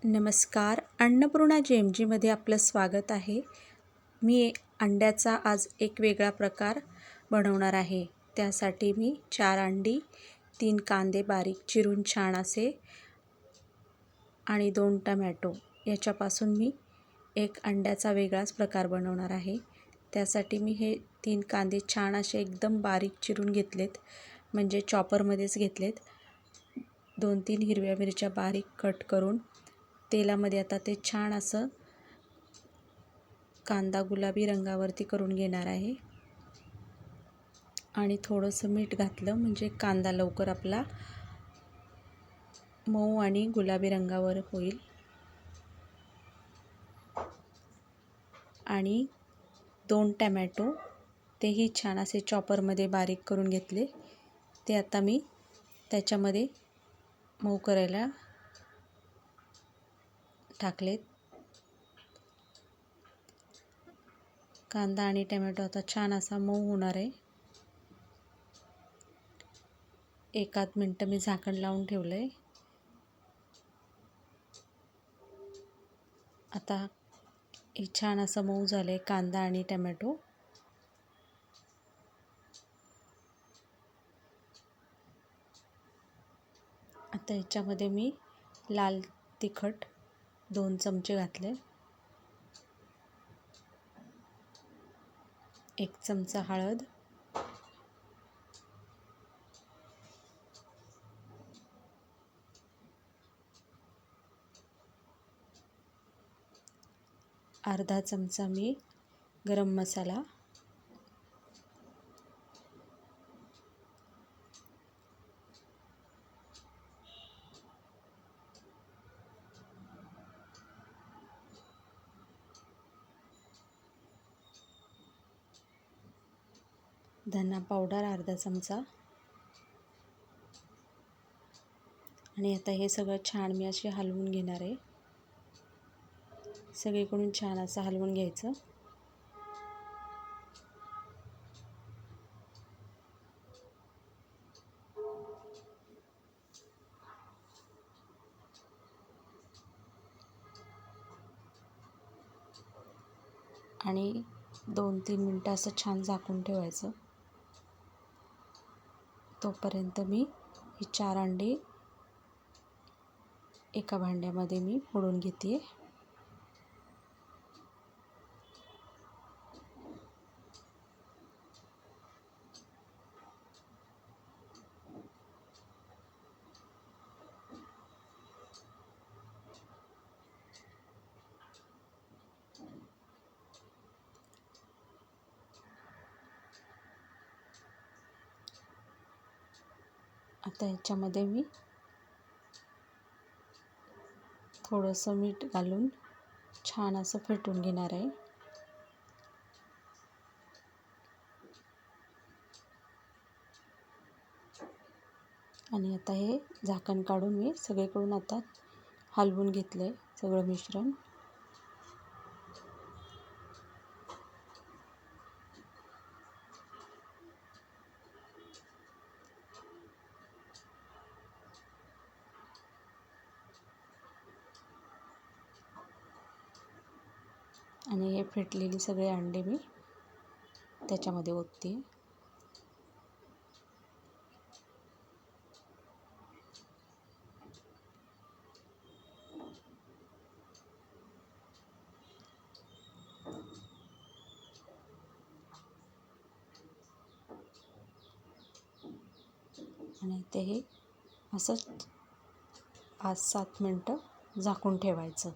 नमस्कार. अन्नपूर्णा JMGमध्ये आपलं स्वागत आहे. मी अंड्याचा आज एक वेगळा प्रकार बनवणार आहे. त्यासाठी मी 4 अंडी, 3 कांदे बारीक चिरून छान असे आणि 2 टमॅटो याच्यापासून मी एक अंड्याचा वेगळाच प्रकार बनवणार आहे. त्यासाठी मी हे 3 कांदे छान असे एकदम बारीक चिरून घेतलेत, म्हणजे चॉपरमध्येच घेतलेत. 2-3 हिरव्या मिरच्या बारीक कट करून तेलामध्ये आता ते छान असं कांदा गुलाबी रंगावरती करून घेणार आहे. आणि थोडंसं मीठ घातलं म्हणजे कांदा लवकर आपला मऊ आणि गुलाबी रंगावर होईल. आणि 2 टमॅटो तेही छान असे चॉपरमध्ये बारीक करून घेतले. ते आता मी त्याच्यामध्ये मऊ करायला टाकलेत. कांदा आणि टमॅटो आता छान असा मऊ होणार आहे. 1-8 मिनटं मी झाकण लावून ठेवलं आहे. आता हे छान असं मऊ झालं आहे कांदा आणि टमॅटो. आता ह्याच्यामध्ये मी लाल तिखट 2 चमचे घातले. 1 चमचा हळद, अर्धा चमचा मी गरम मसाला, धना पावडर अर्धा चमचा. आणि आता हे सगळं छान मी असे हलवून घेणार आहे. सगळीकडून छान असं हलवून घ्यायचं. आणि 2-3 मिनटं असं छान झाकून ठेवायचं. तोपर्यंत मी ही 4 अंडी एका भांड्यामध्ये मी फोडून घेते. आता ह्याच्यामध्ये मी थोडंसं मीठ घालून छान असं फेटून घेणार आहे. आणि आता हे झाकण काढून मी सगळीकडून आता हलवून घेतलं आहे सगळं मिश्रण. आणि हे फेटलेली सगळे अंडे मी त्याच्यामध्ये ओतते. आणि ते हे असंच 5-7 मिनटं झाकून ठेवायचं.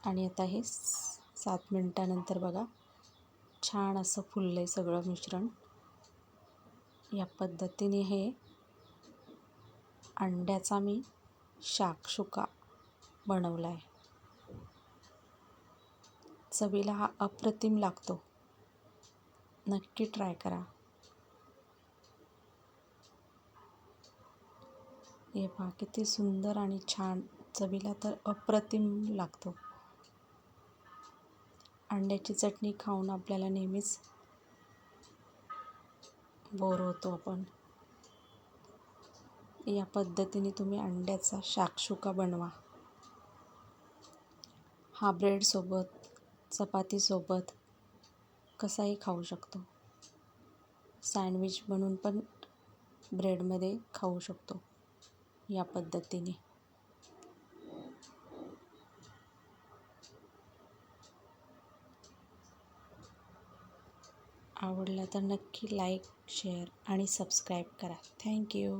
आणि आता हे 7 मिनटानंतर बघा छान असं फुललं आहे सगळं मिश्रण. या पद्धतीने हे अंड्याचा मी शाक्षुका बनवला आहे. चवीला हा अप्रतिम लागतो. नक्की ट्राय करा. हे पहा किती सुंदर आणि छान, चवीला तर अप्रतिम लागतो. अंड्याची चटणी खाऊन आपल्याला नेहमीच बोर होतो आपण. या पद्धतीने तुम्ही अंड्याचा शाक्षुका बनवा. हा ब्रेडसोबत, चपातीसोबत कसाही खाऊ शकतो. सँडविच बनवून पण ब्रेडमध्ये खाऊ शकतो या पद्धतीने. आवडला तर नक्की लाईक, शेअर आणि सबस्क्राईब करा. थँक्यू.